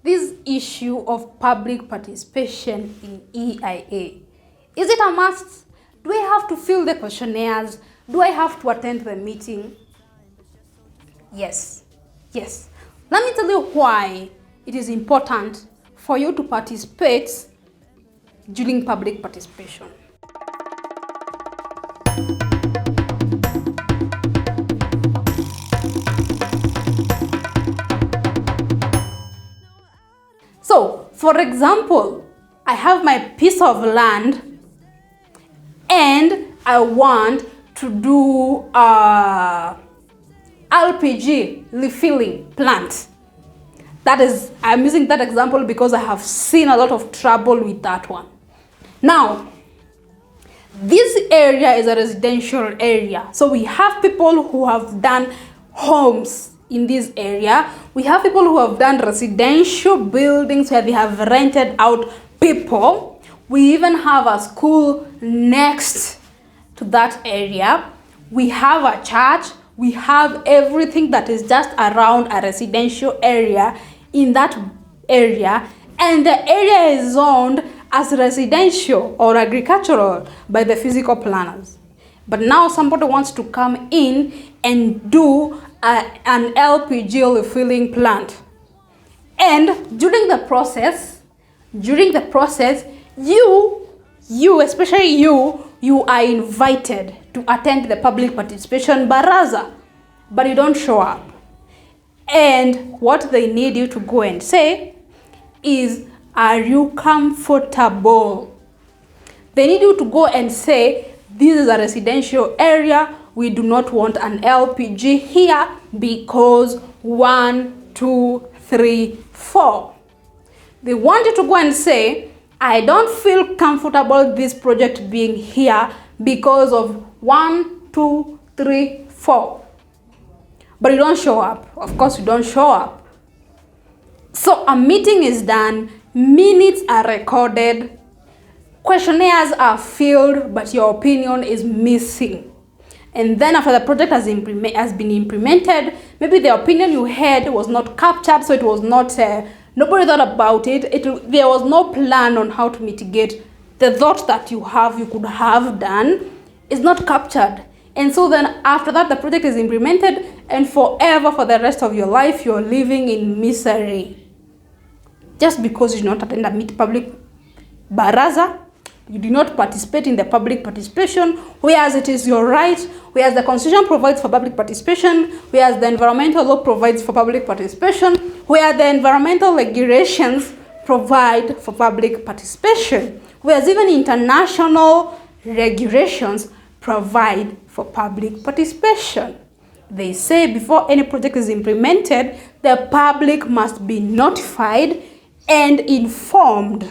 this issue of public participation in EIA. Is it a must? Do I have to fill the questionnaires? Do I have to attend the meeting? Yes. Let me tell you why it is important for you to participate during public participation. So, for example, I have my piece of land and I want to do a LPG refilling plant. That is, I'm using that example because I have seen a lot of trouble with that one. Now, this area is a residential area. So we have people who have done homes in this area. We have people who have done residential buildings where they have rented out people. We even have a school next to that area. We have a church. We have everything that is just around a residential area in that area. And the area is zoned as residential or agricultural by the physical planners. But now somebody wants to come in and do an LPG refilling plant. And during the process, you, especially you are invited to attend the public participation baraza, but you don't show up. And what they need you to go and say is, are you comfortable? They need you to go and say, this is a residential area. We do not want an LPG here because 1, 2, 3, 4. They want you to go and say, I don't feel comfortable this project being here because of 1, 2, 3, 4. But you don't show up. Of course, you don't show up. So a meeting is done, minutes are recorded, questionnaires are filled, but your opinion is missing. And then after the project has been implemented, maybe the opinion you had was not captured, so it was not, nobody thought about it. There was no plan on how to mitigate the thought that you could have done is not captured. And so then after that, the project is implemented, and forever, for the rest of your life, you're living in misery. Just because you did not attend a public baraza, you did not participate in the public participation, whereas it is your right, whereas the Constitution provides for public participation, whereas the environmental law provides for public participation, where the environmental regulations provide for public participation, whereas even international regulations provide for public participation. They say before any project is implemented, the public must be notified and informed,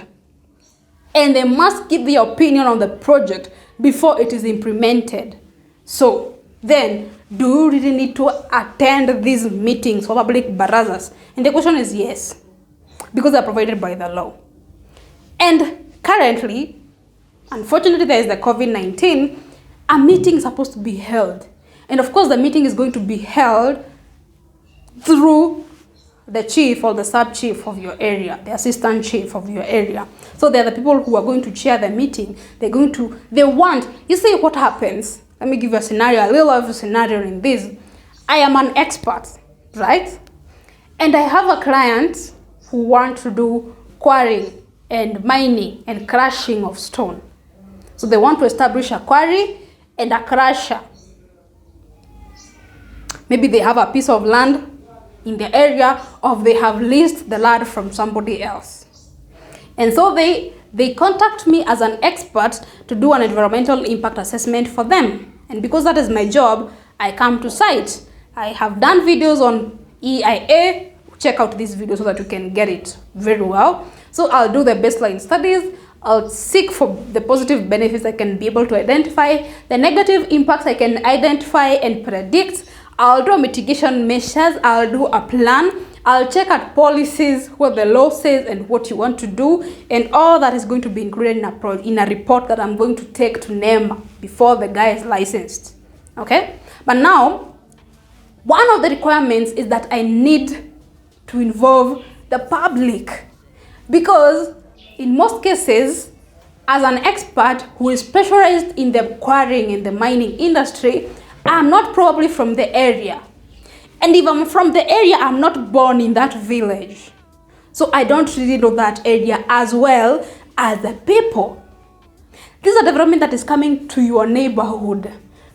and they must give their opinion on the project before it is implemented. So then, do you really need to attend these meetings for public barazas? And the question is yes, because they are provided by the law. And currently, unfortunately, there is the COVID-19, a meeting is supposed to be held. And of course, the meeting is going to be held through the chief or the sub-chief of your area, the assistant chief of your area. So they're the people who are going to chair the meeting. You see what happens. Let me give you a scenario, a real life scenario in this. I am an expert, right? And I have a client who wants to do quarrying and mining and crushing of stone. So they want to establish a quarry and a crusher. Maybe they have a piece of land in the area, or they have leased the land from somebody else. And so they contact me as an expert to do an environmental impact assessment for them. And because that is my job, I come to site. I have done videos on EIA. Check out this video so that you can get it very well. So I'll do the baseline studies. I'll seek for the positive benefits I can be able to identify, the negative impacts I can identify and predict. I'll do mitigation measures. I'll do a plan. I'll check at policies, what the law says and what you want to do, and all that is going to be included in a report that I'm going to take to NEMA before the guy is licensed. Okay? But now, one of the requirements is that I need to involve the public. Because in most cases, as an expert who is specialized in the quarrying and the mining industry, I'm not probably from the area. And if I'm from the area, I'm not born in that village. So I don't really know that area as well as the people. This is a development that is coming to your neighborhood,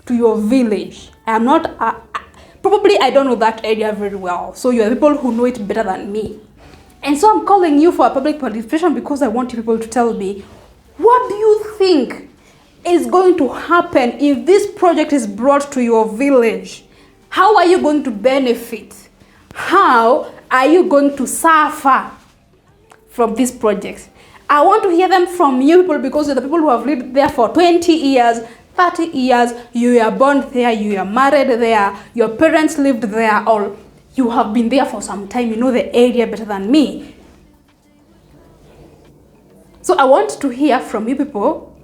to your village. I am not, probably I don't know that area very well. So you are people who know it better than me. And so I'm calling you for a public participation because I want you people to tell me, what do you think is going to happen if this project is brought to your village? How are you going to benefit? How are you going to suffer from this project? I want to hear them from you people because you're the people who have lived there for 20 years, 30 years, you were born there, you were married there, your parents lived there, or you have been there for some time, you know the area better than me. So I want to hear from you people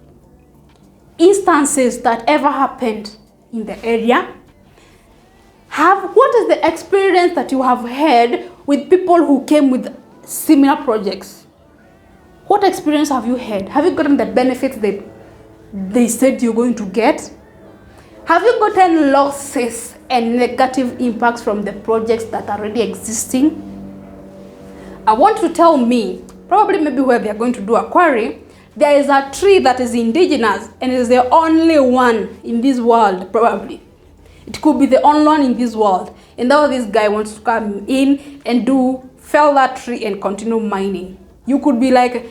instances that ever happened in the area. What is the experience that you have had with people who came with similar projects? What experience have you had? Have you gotten the benefits that they said you're going to get? Have you gotten losses and negative impacts from the projects that are already existing? I want to tell me, probably maybe where they're going to do a quarry, there is a tree that is indigenous and is the only one in this world, probably. It could be the only one in this world. And now this guy wants to come in and fell that tree and continue mining. You could be like,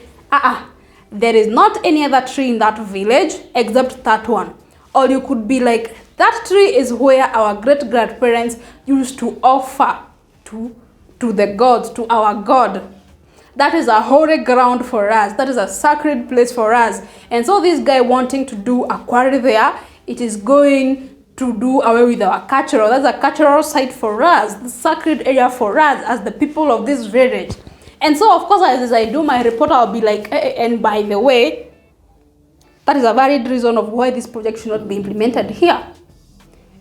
there is not any other tree in that village except that one. Or you could be like, that tree is where our great-grandparents used to offer to the gods, to our God. That is a holy ground for us. That is a sacred place for us. And so this guy wanting to do a quarry there, it is going to do away with our cultural. That's a cultural site for us, the sacred area for us as the people of this village. And so, of course, as I do my report, I'll be like, and by the way, that is a valid reason of why this project should not be implemented here.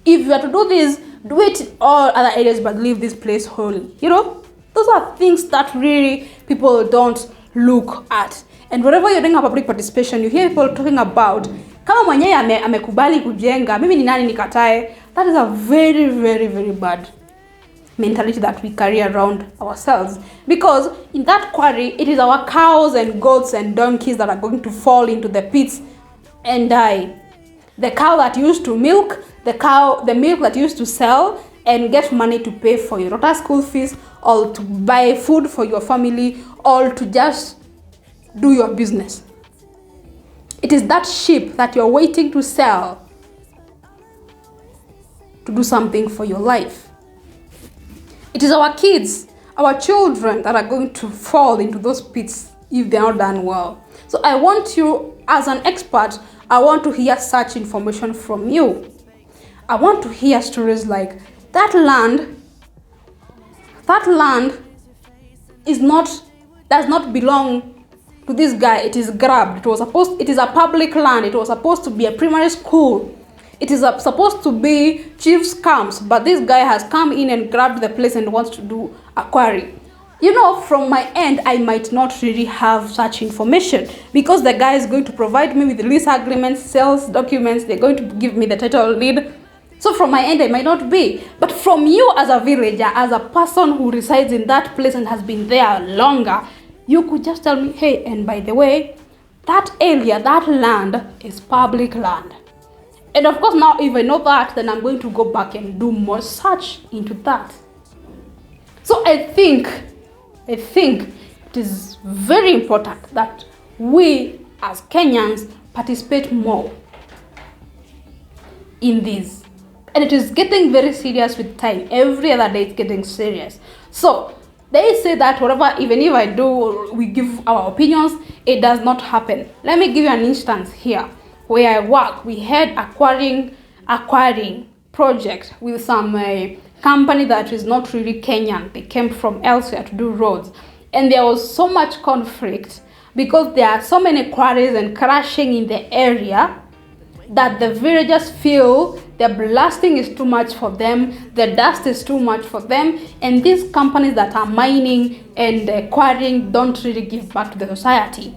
If you are to do this, do it in all other areas, but leave this place holy. You know, those are things that really people don't look at. And whenever you're doing a public participation, you hear people talking about, kama mwenyewe amekubali kujenga, mimi ni nani nikatae. That is a very, very, very bad mentality that we carry around ourselves. Because in that quarry, it is our cows and goats and donkeys that are going to fall into the pits and die. The cow that used to milk, the milk that used to sell and get money to pay for your daughter's school fees, or to buy food for your family, or to just do your business. It is that sheep that you're waiting to sell to do something for your life. It is our kids, our children that are going to fall into those pits if they're not done well. So I want you, as an expert, I want to hear such information from you. I want to hear stories like that land does not belong to this guy. It is grabbed. It is a public land. It was supposed to be a primary school. It is supposed to be chief's camps, but this guy has come in and grabbed the place and wants to do a quarry. You know, from my end, I might not really have such information because the guy is going to provide me with lease agreements, sales documents. They're going to give me the title deed. So from my end, I might not be. But from you as a villager, as a person who resides in that place and has been there longer, you could just tell me, hey, and by the way, that area, that land is public land. And of course, now if I know that, then I'm going to go back and do more search into that. So I think it is very important that we as Kenyans participate more in this. And it is getting very serious with time. Every other day it's getting serious. So they say that whatever, even if I do, we give our opinions, it does not happen. Let me give you an instance here. Where I work, we had acquiring project with some company that is not really Kenyan. They came from elsewhere to do roads. And there was so much conflict because there are so many quarries and crashing in the area that the villagers feel The blasting is too much for them, the dust is too much for them, and these companies that are mining and quarrying don't really give back to the society.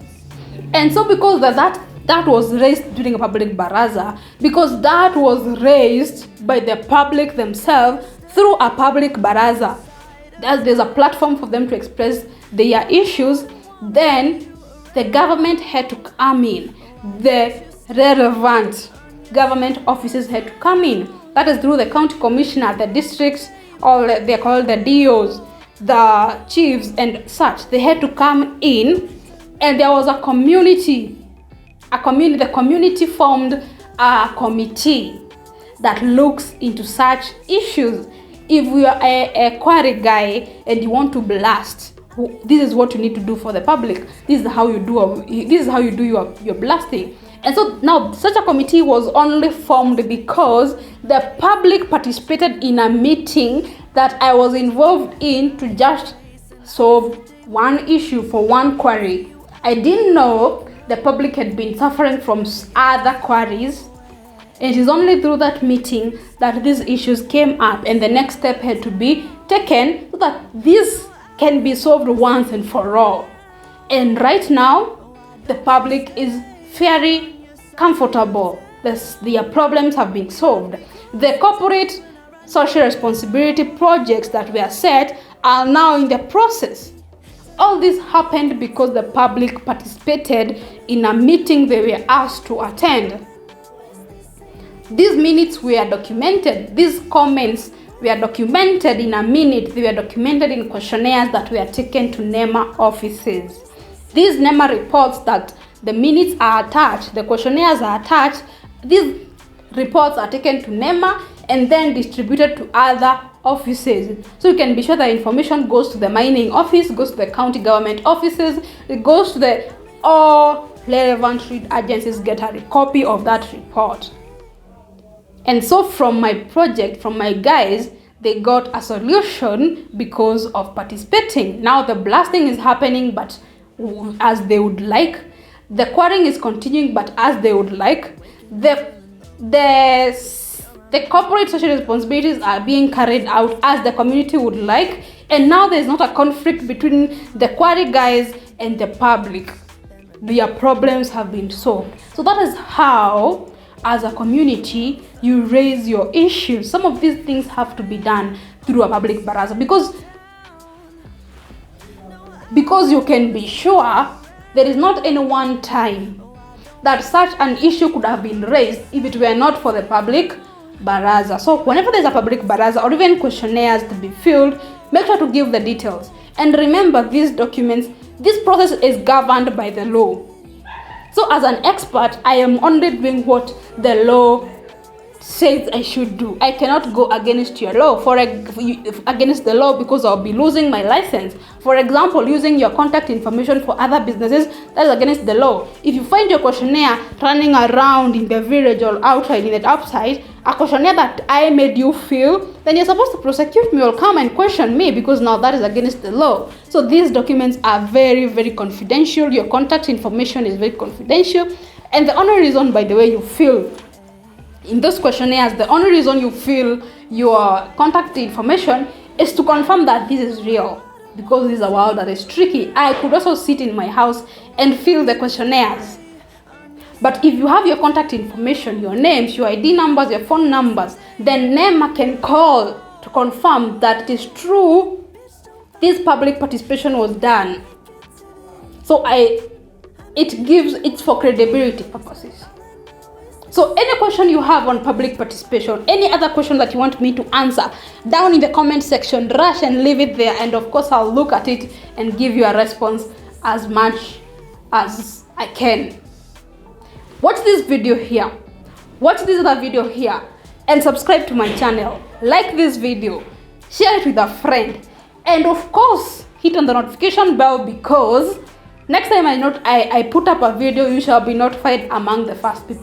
And so because that was raised during a public baraza, because that was raised by the public themselves through a public baraza, as there's a platform for them to express their issues, then the government had to come in. The relevant government offices had to come in. That is through the county commissioner, the districts, or they're called the DOs, the chiefs and such. They had to come in, and there was a community. The community formed a committee that looks into such issues. If you are a quarry guy and you want to blast, this is what you need to do for the public. This is how you do your blasting. And so now such a committee was only formed because the public participated in a meeting that I was involved in to just solve one issue for one quarry. I didn't know the public had been suffering from other quarries. It is only through that meeting that these issues came up, and the next step had to be taken so that this can be solved once and for all. And right now, the public is very comfortable. Their problems have been solved. The corporate social responsibility projects that were set are now in the process. All this happened because the public participated in a meeting they were asked to attend. These minutes were documented. These comments were documented in a minute. They were documented in questionnaires that were taken to NEMA offices. These NEMA reports that the minutes are attached, the questionnaires are attached. These reports are taken to NEMA and then distributed to other offices. So you can be sure the information goes to the mining office, goes to the county government offices, it goes to all relevant agencies get a copy of that report. And so from my project, from my guys, they got a solution because of participating. Now the blasting is happening, but as they would like. The quarrying is continuing, but as they would like. The corporate social responsibilities are being carried out as the community would like. And now there's not a conflict between the quarry guys and the public. Their problems have been solved. So that is how, as a community, you raise your issues. Some of these things have to be done through a public baraza because you can be sure there is not any one time that such an issue could have been raised if it were not for the public baraza. So whenever there's a public baraza or even questionnaires to be filled, make sure to give the details. And remember, these documents, this process is governed by the law. So as an expert, I am only doing what the law says I should do. I cannot go against your law, against the law, because I'll be losing my license. For example, using your contact information for other businesses, that is against the law. If you find your questionnaire running around in the village or outside, in the outside, a questionnaire that I made you fill, then you're supposed to prosecute me or come and question me, because now that is against the law. So these documents are very, very confidential. Your contact information is very confidential. And the only reason, by the way, you fill in those questionnaires, the only reason you fill your contact information is to confirm that this is real, because this is a world that is tricky. I could also sit in my house and fill the questionnaires. But if you have your contact information, your names, your ID numbers, your phone numbers, then NEMA can call to confirm that it is true this public participation was done. So it's for credibility purposes. So any question you have on public participation, any other question that you want me to answer, down in the comment section, rush and leave it there. And of course, I'll look at it and give you a response as much as I can. Watch this video here. Watch this other video here. And subscribe to my channel. Like this video. Share it with a friend. And of course, hit on the notification bell, because next time I put up a video, you shall be notified among the first people.